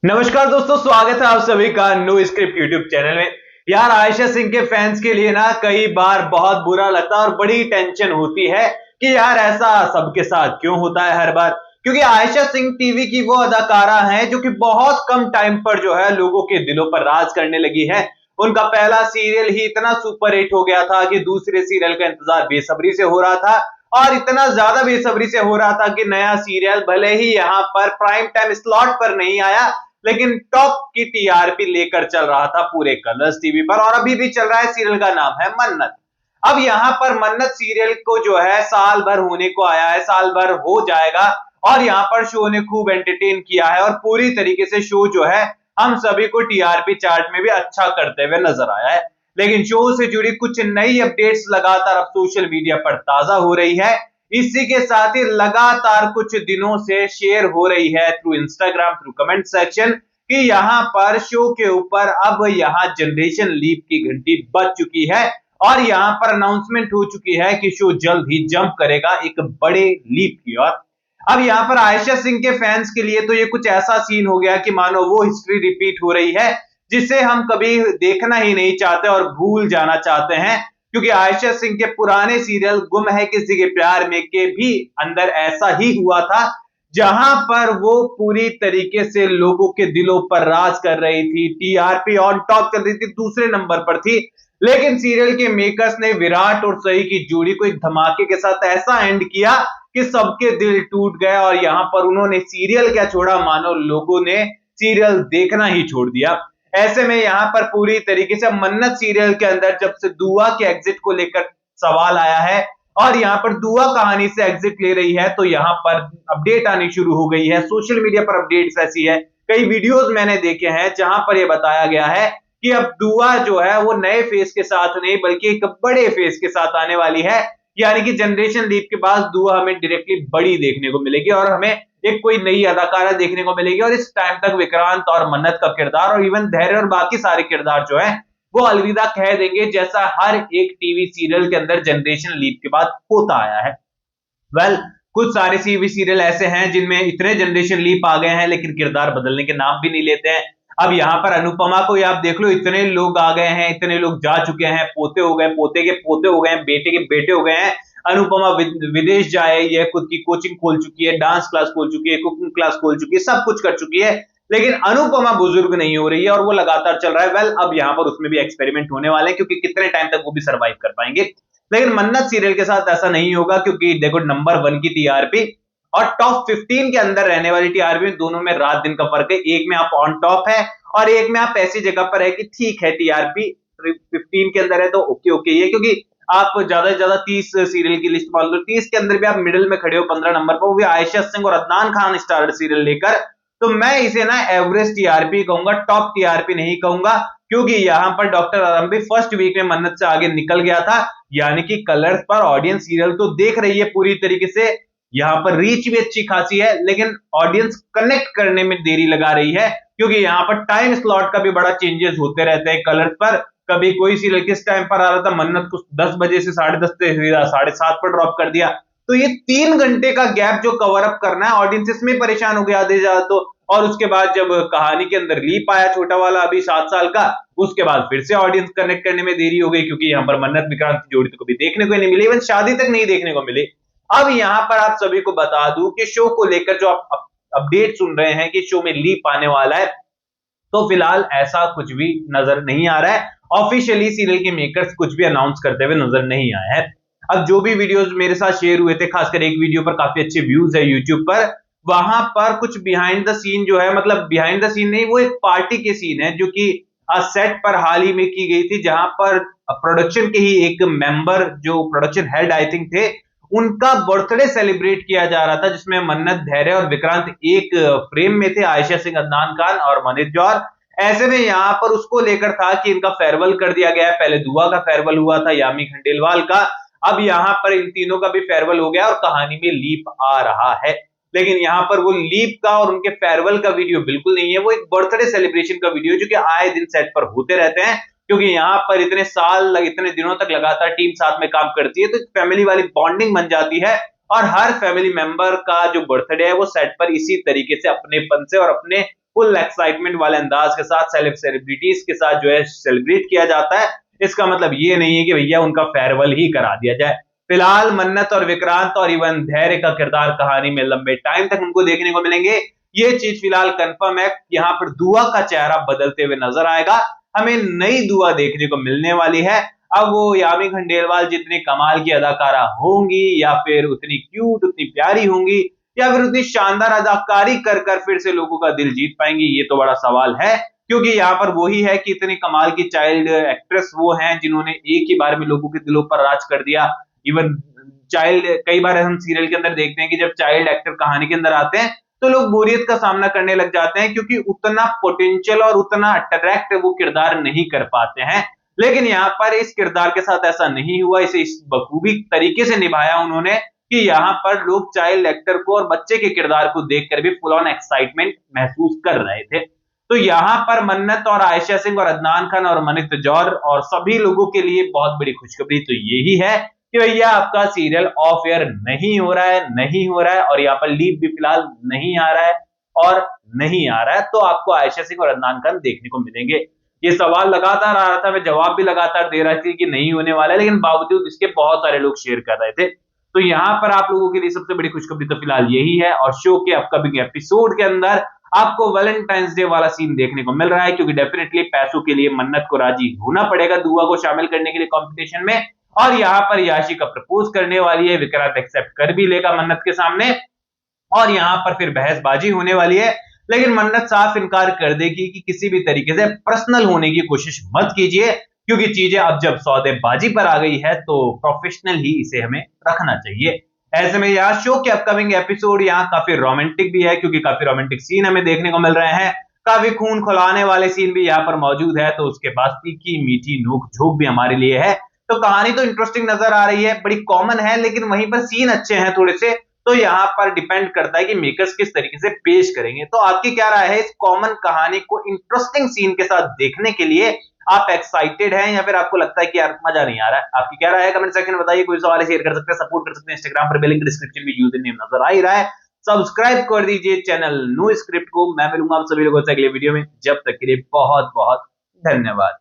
नमस्कार दोस्तों, स्वागत है आप सभी का नो स्क्रिप्ट यूट्यूब चैनल में। यार, आयशा सिंह के फैंस के लिए ना कई बार बहुत बुरा लगता है और बड़ी टेंशन होती है कि यार ऐसा सबके साथ क्यों होता है हर बार। क्योंकि आयशा सिंह टीवी की वो अदाकारा है जो कि बहुत कम टाइम पर जो है लोगों के दिलों पर राज करने लगी है। उनका पहला सीरियल ही इतना सुपर हिट हो गया था कि दूसरे सीरियल का इंतजार बेसब्री से हो रहा था, और इतना ज्यादा बेसब्री से हो रहा था कि नया सीरियल भले ही यहाँ पर प्राइम टाइम स्लॉट पर नहीं आया, लेकिन टॉप की टीआरपी लेकर चल रहा था पूरे कलर्स टीवी पर, और अभी भी चल रहा है। सीरियल का नाम है मन्नत। अब यहाँ पर मन्नत सीरियल को जो है साल भर होने को आया है, साल भर हो जाएगा, और यहाँ पर शो ने खूब एंटरटेन किया है और पूरी तरीके से शो जो है हम सभी को टीआरपी चार्ट में भी अच्छा करते हुए नजर आया है। लेकिन शो से जुड़ी कुछ नई अपडेट्स लगातार अब सोशल मीडिया पर ताजा हो रही है। इसी के साथ ही लगातार कुछ दिनों से शेयर हो रही है through Instagram, through comment section, कि यहाँ पर शो के ऊपर अब यहाँ जनरेशन लीप की घंटी बज चुकी है और यहाँ पर अनाउंसमेंट हो चुकी है कि शो जल्द ही जंप करेगा एक बड़े लीप की ओर। अब यहाँ पर आयशा सिंह के फैंस के लिए तो ये कुछ ऐसा सीन हो गया कि मानो वो हिस्ट्री रिपीट हो रही है जिसे हम कभी देखना ही नहीं चाहते और भूल जाना चाहते हैं। क्योंकि आयशा सिंह के पुराने सीरियल गुम है किसी के प्यार में के भी अंदर ऐसा ही हुआ था, जहां पर वो पूरी तरीके से लोगों के दिलों पर राज कर रही थी, टीआरपी ऑन टॉप चल रही थी, दूसरे नंबर पर थी। लेकिन सीरियल के मेकर्स ने विराट और सई की जोड़ी को एक धमाके के साथ ऐसा एंड किया कि सबके दिल टूट गए, और यहां पर उन्होंने सीरियल क्या छोड़ा, मानो लोगों ने सीरियल देखना ही छोड़ दिया। ऐसे में यहाँ पर पूरी तरीके से मन्नत सीरियल के अंदर जब से दुआ के एग्जिट को लेकर सवाल आया है और यहाँ पर दुआ कहानी से एग्जिट ले रही है, तो यहाँ पर अपडेट आनी शुरू हो गई है। सोशल मीडिया पर अपडेट्स ऐसी है, कई वीडियोस मैंने देखे हैं जहां पर यह बताया गया है कि अब दुआ जो है वो नए फेस के साथ नहीं बल्कि एक बड़े फेस के साथ आने वाली है। यानी कि जनरेशन लीप के बाद दुआ हमें डायरेक्टली बड़ी देखने को मिलेगी और हमें एक कोई नई अदाकारा देखने को मिलेगी, और इस टाइम तक विक्रांत और मन्नत का किरदार और इवन धैर्य और बाकी सारे किरदार जो है वो अलविदा कह देंगे, जैसा हर एक टीवी सीरियल के अंदर जनरेशन लीप के बाद होता आया है। वेल, कुछ सारे टीवी सीरियल ऐसे हैं जिनमें इतने जनरेशन लीप आ गए हैं लेकिन किरदार बदलने के नाम भी नहीं लेते हैं। अब यहाँ पर अनुपमा को आप देख लो, इतने लोग आ गए हैं, इतने लोग जा चुके हैं, पोते हो गए, पोते के पोते हो गए हैं, बेटे के बेटे हो गए हैं। अनुपमा विदेश जाए, ये खुद की कोचिंग खोल चुकी है, डांस क्लास खोल चुकी है, कुकिंग क्लास खोल चुकी है, सब कुछ कर चुकी है, लेकिन अनुपमा बुजुर्ग नहीं हो रही है और वो लगातार चल रहा है। वेल, अब यहाँ पर उसमें भी एक्सपेरिमेंट होने वाले हैं क्योंकि कितने टाइम तक वो भी सर्वाइव कर पाएंगे। लेकिन मन्नत सीरियल के साथ ऐसा नहीं होगा, क्योंकि देखो नंबर 1 की टीआरपी और टॉप 15 के अंदर रहने वाली टीआरपी, दोनों में रात दिन का फर्क है। एक में आप ऑन टॉप है और एक में आप ऐसी जगह पर है कि ठीक है टीआरपी 15 के अंदर है तो ओके ओके ये, क्योंकि आप ज्यादा से ज्यादा 30 सीरियल की लिस्ट मान लो, 30 के अंदर भी आप मिडिल में खड़े हो 15 नंबर पर, वो भी आयशा सिंह और अदनान खान स्टारर सीरियल लेकर। तो मैं इसे ना एवरेज टीआरपी कहूंगा, टॉप टीआरपी नहीं कहूंगा, क्योंकि यहां पर डॉक्टर आलम भी फर्स्ट वीक में मन्नत से आगे निकल गया था। यानी कि कलर्स पर ऑडियंस सीरियल तो देख रही है पूरी तरीके से, यहाँ पर रीच भी अच्छी खासी है, लेकिन ऑडियंस कनेक्ट करने में देरी लगा रही है, क्योंकि यहाँ पर टाइम स्लॉट का भी बड़ा चेंजेस होते रहते हैं कलर्स पर। कभी कोई सीरियल किस टाइम पर आ रहा था, मन्नत को 10 बजे से 10:30 से 7:30 पर ड्रॉप कर दिया, तो ये 3 घंटे का गैप जो कवर अप करना है, ऑडियंस इसमें परेशान हो गया आधे ज्यादा तो। और उसके बाद जब कहानी के अंदर लीप आया छोटा वाला अभी 7 साल का, उसके बाद फिर से ऑडियंस कनेक्ट करने में देरी हो गई, क्योंकि यहाँ पर मन्नत विक्रांत की जोड़ी तो कभी देखने को नहीं मिली, इवन शादी तक नहीं देखने को मिली। अब यहाँ पर आप सभी को बता दूं कि शो को लेकर जो आप अपडेट सुन रहे हैं कि शो में लीप आने वाला है, तो फिलहाल ऐसा कुछ भी नजर नहीं आ रहा है। ऑफिशियली सीरियल के मेकर्स कुछ भी अनाउंस करते हुए नजर नहीं आए हैं। अब जो भी वीडियोस मेरे साथ शेयर हुए थे, खासकर एक वीडियो पर काफी अच्छे व्यूज है यूट्यूब पर, वहां पर कुछ बिहाइंड द सीन जो है, मतलब बिहाइंड द सीन नहीं, वो एक पार्टी के सीन है जो कि सेट पर हाल ही में की गई थी, जहां पर प्रोडक्शन के ही एक मेंबर जो प्रोडक्शन हेड आई थिंक थे, उनका बर्थडे सेलिब्रेट किया जा रहा था, जिसमें मन्नत, धैर्य और विक्रांत एक फ्रेम में थे, आयशा सिंह, अदनान खान और मनीष जौहर। ऐसे में यहाँ पर उसको लेकर था कि इनका फेयरवेल कर दिया गया है। पहले दुआ का फेयरवेल हुआ था, यामी खंडेलवाल का, अब यहाँ पर इन तीनों का भी फेयरवेल हो गया और कहानी में लीप आ रहा है। लेकिन यहाँ पर वो लीप का और उनके फेयरवेल का वीडियो बिल्कुल नहीं है, वो एक बर्थडे सेलिब्रेशन का वीडियो जो कि आए दिन सेट पर होते रहते हैं, क्योंकि यहाँ पर इतने साल इतने दिनों तक लगातार टीम साथ में काम करती है, तो फैमिली वाली बॉन्डिंग बन जाती है और हर फैमिली मेंबर का जो बर्थडे है वो सेट पर इसी तरीके से अपनेपन से और अपने फुल एक्साइटमेंट वाले अंदाज के साथ सेलिब्रिटीज के साथ जो है सेलिब्रेट किया जाता है। इसका मतलब ये नहीं है कि भैया उनका फेयरवेल ही करा दिया जाए। फिलहाल मन्नत और विक्रांत और इवन धैर्य का किरदार कहानी में लंबे टाइम तक उनको देखने को मिलेंगे। ये चीज फिलहाल कंफर्म है। यहाँ पर दुआ का चेहरा बदलते हुए नजर आएगा, हमें नई दुआ देखने को मिलने वाली है। अब वो यामी खंडेलवाल जितनी कमाल की अदाकारा होंगी या फिर उतनी क्यूट, उतनी प्यारी होंगी या फिर उतनी शानदार अदाकारी कर कर फिर से लोगों का दिल जीत पाएंगी, ये तो बड़ा सवाल है। क्योंकि यहाँ पर वही है कि इतनी कमाल की चाइल्ड एक्ट्रेस वो हैं जिन्होंने एक ही बार में लोगों के दिलों पर राज कर दिया। इवन चाइल्ड, कई बार हम सीरियल के अंदर देखते हैं कि जब चाइल्ड एक्टर कहानी के अंदर आते हैं तो लोग बोरियत का सामना करने लग जाते हैं, क्योंकि उतना पोटेंशियल और उतना अट्रैक्ट वो किरदार नहीं कर पाते हैं। लेकिन यहाँ पर इस किरदार के साथ ऐसा नहीं हुआ, इसे इस बखूबी तरीके से निभाया उन्होंने कि यहाँ पर लोग चाइल्ड एक्टर को और बच्चे के किरदार को देखकर भी फुल ऑन एक्साइटमेंट महसूस कर रहे थे। तो यहाँ पर मन्नत और आयशा सिंह और अदनान खान और मनिक जौहर और सभी लोगों के लिए बहुत बड़ी खुशखबरी तो यही है कि भैया आपका सीरियल ऑफ एयर नहीं हो रहा है, नहीं हो रहा है, और यहाँ पर लीव भी फिलहाल नहीं आ रहा है और नहीं आ रहा है। तो आपको आयशा सिंह और अदनान खान देखने को मिलेंगे। ये सवाल लगातार आ रहा था, मैं जवाब भी लगातार दे रहा थी कि नहीं होने वाला है, लेकिन बावजूद इसके बहुत सारे लोग शेयर कर रहे थे। तो यहाँ पर आप लोगों के लिए सबसे बड़ी खुशखबरी तो फिलहाल यही है। और शो के अपकमिंग एपिसोड के अंदर आपको वैलेंटाइंस डे वाला सीन देखने को मिल रहा है, क्योंकि डेफिनेटली पैसों के लिए मन्नत को राजी होना पड़ेगा दुआ को शामिल करने के लिए कंपटीशन में। और यहाँ पर याशी का प्रपोज करने वाली है, विक्रांत एक्सेप्ट कर भी लेगा मन्नत के सामने, और यहाँ पर फिर बहसबाजी होने वाली है। लेकिन मन्नत साफ इनकार कर देगी कि किसी भी तरीके से पर्सनल होने की कोशिश मत कीजिए, क्योंकि चीजें अब जब सौदेबाजी पर आ गई है तो प्रोफेशनल ही इसे हमें रखना चाहिए। ऐसे में यहाँ शो के अपकमिंग एपिसोड यहाँ काफी रोमांटिक भी है, क्योंकि काफी रोमांटिक सीन हमें देखने को मिल रहे हैं। काफी खून खौलाने वाले सीन भी यहाँ पर मौजूद है, तो उसके बाद तीखी मीठी नोक झोंक भी हमारे लिए है। तो कहानी तो इंटरेस्टिंग नजर आ रही है, बड़ी कॉमन है, लेकिन वहीं पर सीन अच्छे हैं थोड़े से। तो यहाँ पर डिपेंड करता है कि मेकर्स किस तरीके से पेश करेंगे। तो आपकी क्या राय है इस कॉमन कहानी को इंटरेस्टिंग सीन के साथ देखने के लिए? आप एक्साइटेड हैं या फिर आपको लगता है कि यार मजा नहीं आ रहा है? आपकी क्या राय है कमेंट सेक्शन में बताइए। कोई सवाल शेयर कर सकते हैं, सपोर्ट कर सकते हैं इंस्टाग्राम पर, लिंक डिस्क्रिप्शन में यूजर नेम नजर आ ही रहा है। सब्सक्राइब कर दीजिए चैनल नो स्क्रिप्ट को। मैं मिलूंगा आप सभी लोगों से अगले वीडियो में, जब तक के लिए बहुत बहुत धन्यवाद।